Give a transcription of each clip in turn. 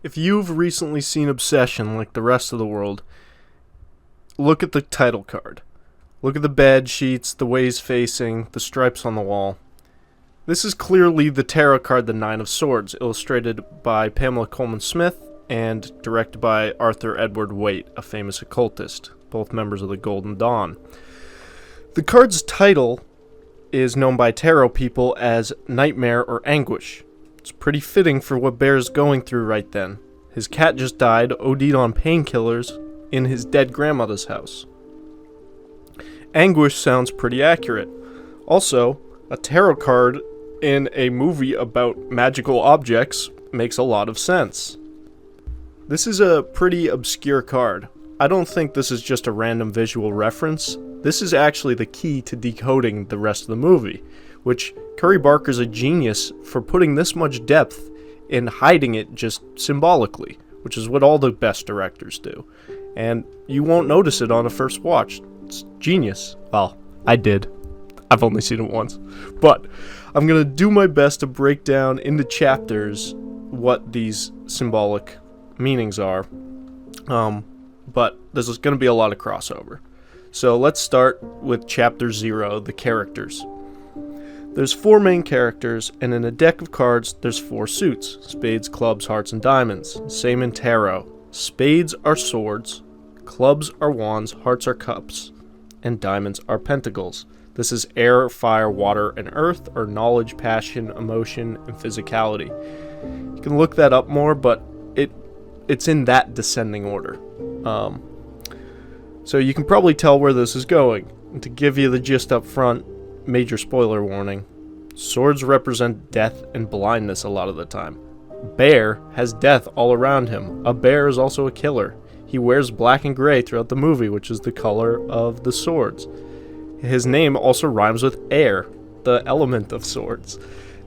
If you've recently seen Obsession like the rest of the world, look at the title card. Look at the bed sheets, the way he's facing, the stripes on the wall. This is clearly the tarot card, the Nine of Swords, illustrated by Pamela Coleman Smith and directed by Arthur Edward Waite, a famous occultist, both members of the Golden Dawn. The card's title is known by tarot people as Nightmare or Anguish. It's pretty fitting for what Bear's going through right then. His cat just died, OD'd on painkillers, in his dead grandmother's house. Anguish sounds pretty accurate. Also, a tarot card in a movie about magical objects makes a lot of sense. This is a pretty obscure card. I don't think this is just a random visual reference. This is actually the key to decoding the rest of the movie, which Curry Barker's a genius for putting this much depth in hiding it just symbolically, which is what all the best directors do. And you won't notice it on a first watch. It's genius. Well, I did. I've only seen it once. But I'm going to do my best to break down into chapters what these symbolic meanings are. But there's going to be a lot of crossover. So let's start with Chapter 0, the characters. There's 4 main characters, and in a deck of cards, there's 4 suits: spades, clubs, hearts, and diamonds. Same in tarot. Spades are swords, clubs are wands, hearts are cups, and diamonds are pentacles. This is air, fire, water, and earth, or knowledge, passion, emotion, and physicality. You can look that up more, but it's in that descending order. So you can probably tell where this is going. And to give you the gist up front, major spoiler warning, swords represent death and blindness a lot of the time. Bear has death all around him. A bear is also a killer. He wears black and gray throughout the movie, which is the color of the swords. His name also rhymes with air, the element of swords.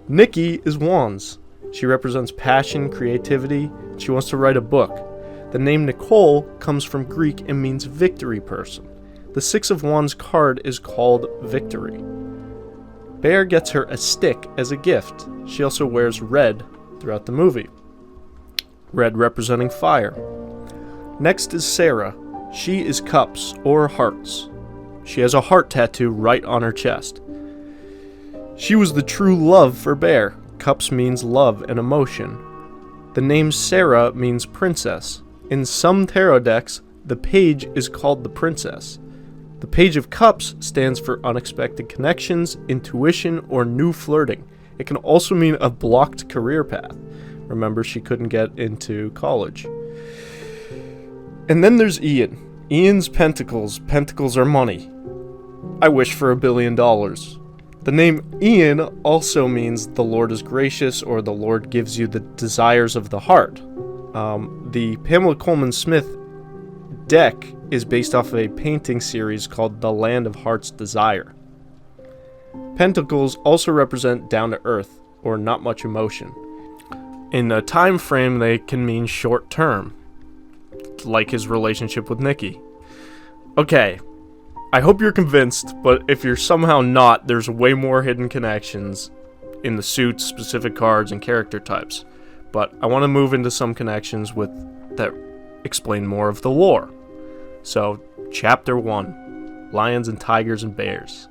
Nikki is wands. She represents passion, creativity. She wants to write a book. The name Nicole comes from Greek and means victory person. The Six of Wands card is called Victory. Bear gets her a stick as a gift. She also wears red throughout the movie. Red representing fire. Next is Sarah. She is cups or hearts. She has a heart tattoo right on her chest. She was the true love for Bear. Cups means love and emotion. The name Sarah means princess. In some tarot decks, the page is called the princess. The Page of Cups stands for unexpected connections, intuition, or new flirting. It can also mean a blocked career path. Remember, she couldn't get into college. And then there's Ian. Ian's pentacles. Pentacles are money. I wish for $1 billion. The name Ian also means the Lord is gracious, or the Lord gives you the desires of the heart. The Pamela Coleman Smith deck is based off of a painting series called The Land of Heart's Desire. Pentacles also represent down to earth, or not much emotion. In a time frame, they can mean short term, like his relationship with Nikki. Okay, I hope you're convinced, but if you're somehow not, there's way more hidden connections in the suits, specific cards, and character types. But I want to move into some connections that explain more of the lore. So, Chapter 1, Lions and Tigers and Bears.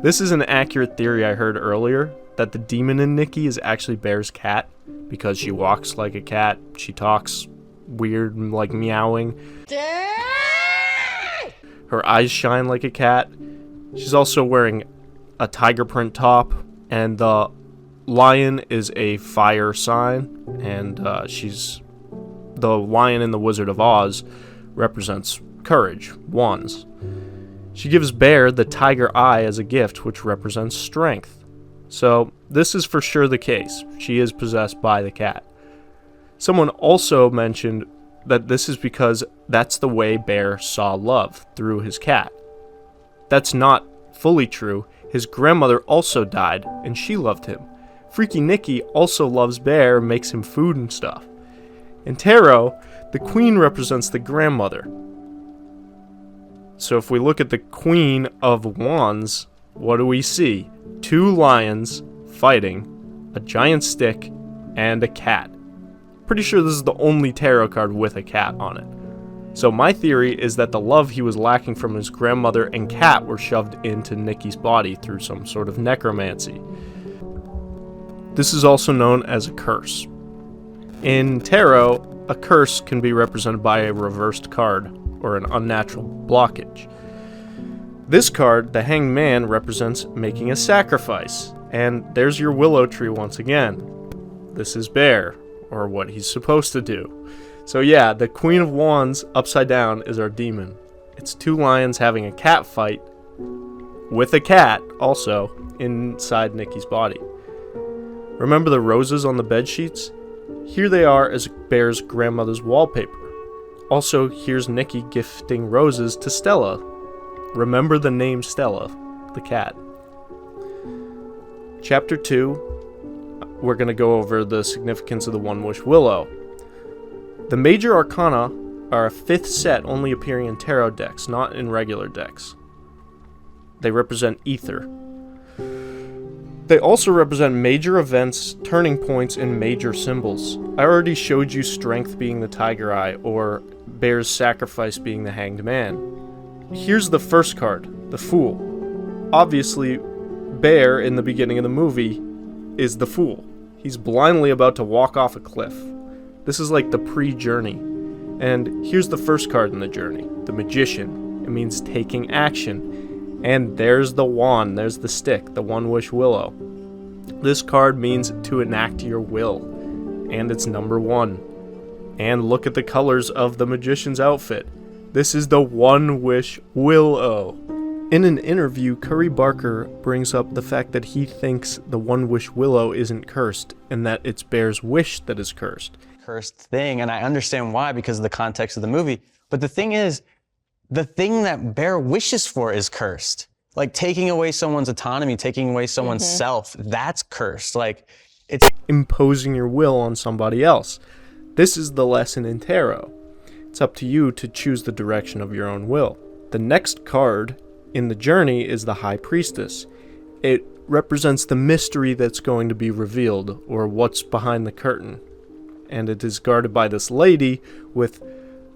This is an accurate theory I heard earlier, that the demon in Nikki is actually Bear's cat, because she walks like a cat, she talks weird, like meowing. Her eyes shine like a cat. She's also wearing a tiger print top, and the lion is a fire sign, and the lion in the Wizard of Oz represents courage, wands. She gives Bear the tiger eye as a gift, which represents strength. So this is for sure the case. She is possessed by the cat. Someone also mentioned that this is because that's the way Bear saw love, through his cat. That's not fully true. His grandmother also died, and she loved him. Freaky Nikki also loves Bear, makes him food and stuff. In tarot, the queen represents the grandmother. So if we look at the Queen of Wands, what do we see? 2 lions fighting, a giant stick, and a cat. pretty sure this is the only tarot card with a cat on it. So my theory is that the love he was lacking from his grandmother and cat were shoved into Nikki's body through some sort of necromancy. This is also known as a curse. In tarot, a curse can be represented by a reversed card or an unnatural blockage. This card, the Hanged Man, represents making a sacrifice. And there's your willow tree once again. This is Bear, or what he's supposed to do. So yeah, the Queen of Wands upside down is our demon. It's two lions having a cat fight with a cat also inside Nikki's body. Remember the roses on the bed sheets? Here they are as Bear's grandmother's wallpaper. Also, here's Nikki gifting roses to Stella. Remember the name Stella, the cat. Chapter 2, we're going to go over the significance of the One-Wish Willow. The major arcana are a fifth set only appearing in tarot decks, not in regular decks. They represent ether. They also represent major events, turning points, and major symbols. I already showed you strength being the tiger eye, or Bear's sacrifice being the Hanged Man. Here's the first card, the Fool. Obviously, Bear, in the beginning of the movie, is the Fool. He's blindly about to walk off a cliff. This is like the pre-journey. And here's the first card in the journey, the Magician. It means taking action. And there's the wand, there's the stick, the One-Wish Willow. This card means to enact your will. And it's number 1. And look at the colors of the Magician's outfit. This is the One-Wish Willow. In an interview, Curry Barker brings up the fact that he thinks the One-Wish Willow isn't cursed, and that it's Bear's wish that is cursed. Cursed thing, and I understand why because of the context of the movie. But the thing is, the thing that Bear wishes for is cursed. Like taking away someone's autonomy, taking away someone's self, that's cursed. Like it's imposing your will on somebody else. This is the lesson in tarot. It's up to you to choose the direction of your own will. The next card in the journey is the High Priestess. It represents the mystery that's going to be revealed, or what's behind the curtain. And it is guarded by this lady with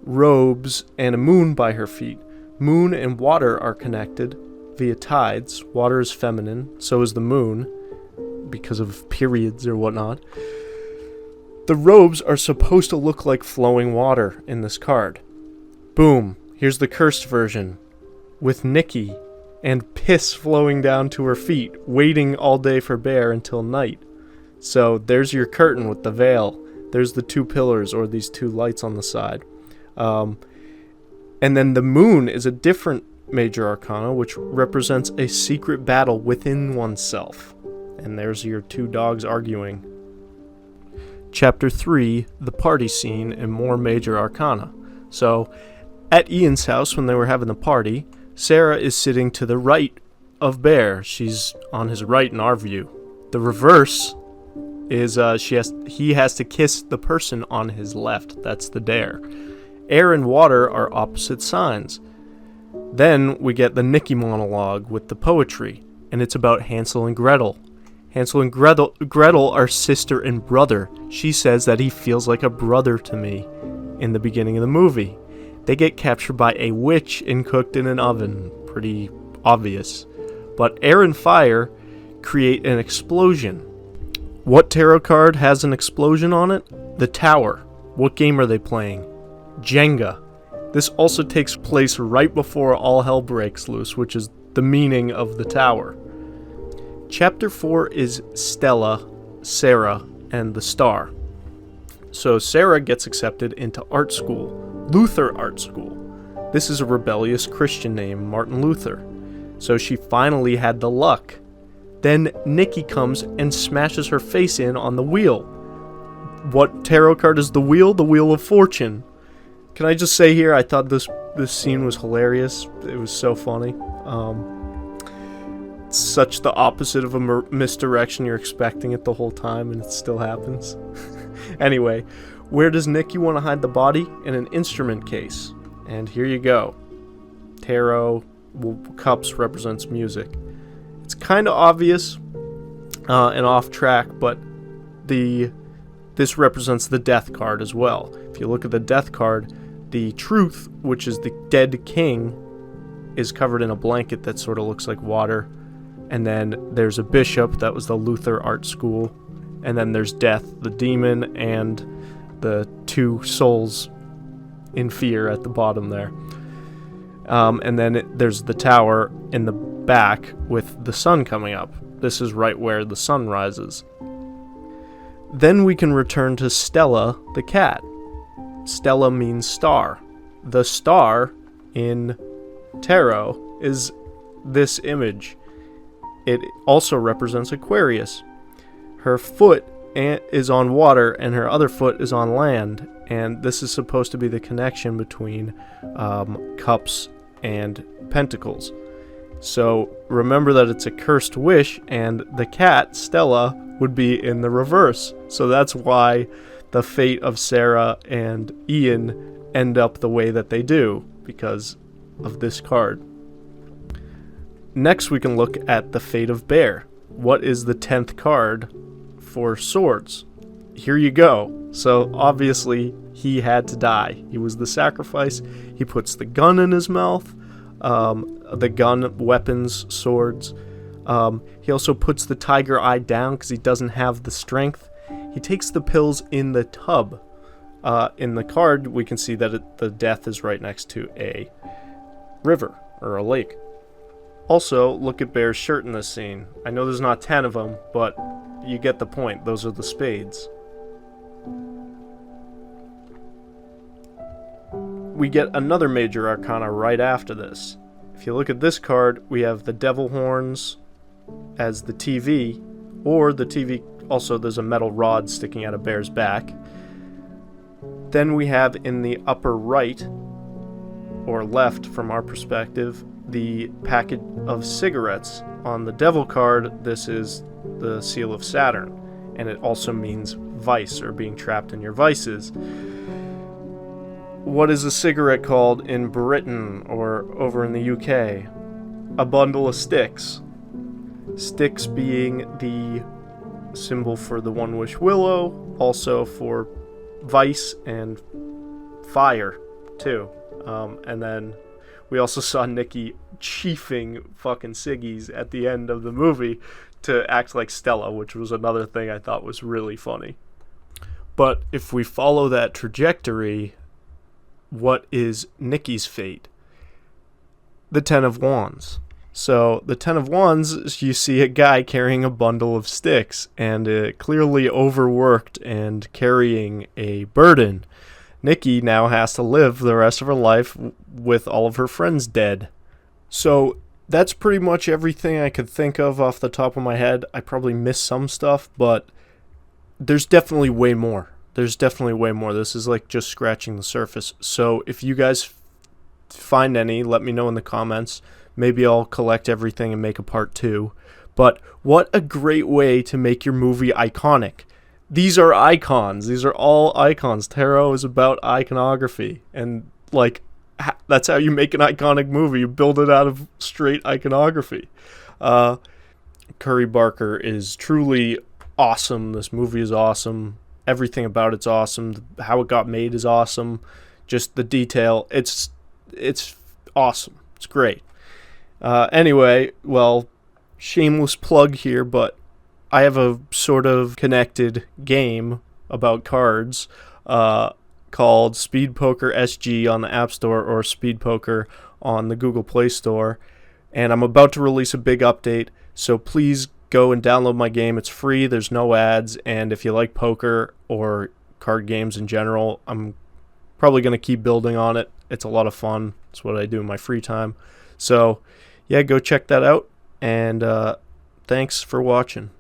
robes and a moon by her feet. Moon and water are connected via tides. Water is feminine, so is the moon, because of periods or whatnot. The robes are supposed to look like flowing water in this card. Boom, here's the cursed version, with Nikki and piss flowing down to her feet, waiting all day for Bear until night. So there's your curtain with the veil. There's the two pillars, or these two lights on the side. And then the moon is a different major arcana, which represents a secret battle within oneself. And there's your two dogs arguing. Chapter 3, the party scene and more major arcana. So, at Ian's house when they were having the party, Sarah is sitting to the right of Bear. She's on his right in our view. The reverse is he has to kiss the person on his left. That's the dare. Air and water are opposite signs. Then we get the Nikki monologue with the poetry, and it's about Hansel and Gretel. Hansel and Gretel are sister and brother. She says that he feels like a brother to me in the beginning of the movie. They get captured by a witch and cooked in an oven. Pretty obvious. But air and fire create an explosion. What tarot card has an explosion on it? The Tower. What game are they playing? Jenga. This also takes place right before all hell breaks loose, which is the meaning of the Tower. Chapter 4 is Stella, Sarah, and the Star. So Sarah gets accepted into art school, Luther Art School. This is a rebellious Christian named Martin Luther. So she finally had the luck. Then Nikki comes and smashes her face in on the wheel. What tarot card is the wheel? The Wheel of Fortune. Can I just say here, I thought this scene was hilarious. It was so funny. It's such the opposite of a misdirection. You're expecting it the whole time, and it still happens. Anyway, where does Nikki want to hide the body? In an instrument case. And here you go. Tarot, cups represents music. It's kind of obvious and off track, but the this represents the death card as well. If you look at the death card, the truth, which is the dead king, is covered in a blanket that sort of looks like water. And then there's a bishop, that was the Luther art school. And then there's death, the demon, and the two souls in fear at the bottom there. And then there's the tower in the back with the sun coming up. This is right where the sun rises. Then we can return to Stella the cat. Stella means star. The star in tarot is this image. It also represents Aquarius. Her foot is on water and her other foot is on land, and this is supposed to be the connection between cups and pentacles. So remember that it's a cursed wish, and the cat, Stella, would be in the reverse. So that's why the fate of Sarah and Ian end up the way that they do, because of this card. Next we can look at the fate of Bear. What is the 10th card for swords? Here you go. So obviously he had to die. He was the sacrifice. He puts the gun in his mouth. The gun, weapons, swords. He also puts the tiger eye down because he doesn't have the strength. He takes the pills in the tub. In the card, we can see that the death is right next to a river or a lake. Also, look at Bear's shirt in this scene. I know there's not 10 of them, but you get the point. Those are the spades. We get another major arcana right after this. If you look at this card, we have the devil horns as the TV, or the TV, also there's a metal rod sticking out of Bear's back. Then we have in the upper right, or left from our perspective, the packet of cigarettes. On the devil card, this is the seal of Saturn, and it also means vice, or being trapped in your vices. What is a cigarette called in Britain or over in the UK? A bundle of sticks. Sticks being the symbol for the one-wish willow, also for vice and fire, too. And then we also saw Nikki chiefing fucking ciggies at the end of the movie to act like Stella, which was another thing I thought was really funny. But if we follow that trajectory, what is Nikki's fate? The Ten of Wands. So the Ten of Wands, you see a guy carrying a bundle of sticks and clearly overworked and carrying a burden. Nikki now has to live the rest of her life with all of her friends dead. So that's pretty much everything I could think of off the top of my head. I probably missed some stuff, but there's definitely way more. There's definitely way more. This is like just scratching the surface. So if you guys find any, let me know in the comments. Maybe I'll collect everything and make a part 2. But what a great way to make your movie iconic. These are icons. These are all icons. Tarot is about iconography. And, like, that's how you make an iconic movie. You build it out of straight iconography. Curry Barker is truly awesome. This movie is awesome. Everything about it's awesome. How it got made is awesome. Just the detail. It's awesome. It's great. Anyway, well, shameless plug here, but I have a sort of connected game about cards called Speed Poker SG on the App Store or Speed Poker on the Google Play Store. And I'm about to release a big update, so please go and download my game. It's free, there's no ads, and if you like poker or card games in general, I'm probably going to keep building on it. It's a lot of fun. It's what I do in my free time. So, yeah, go check that out, and thanks for watching.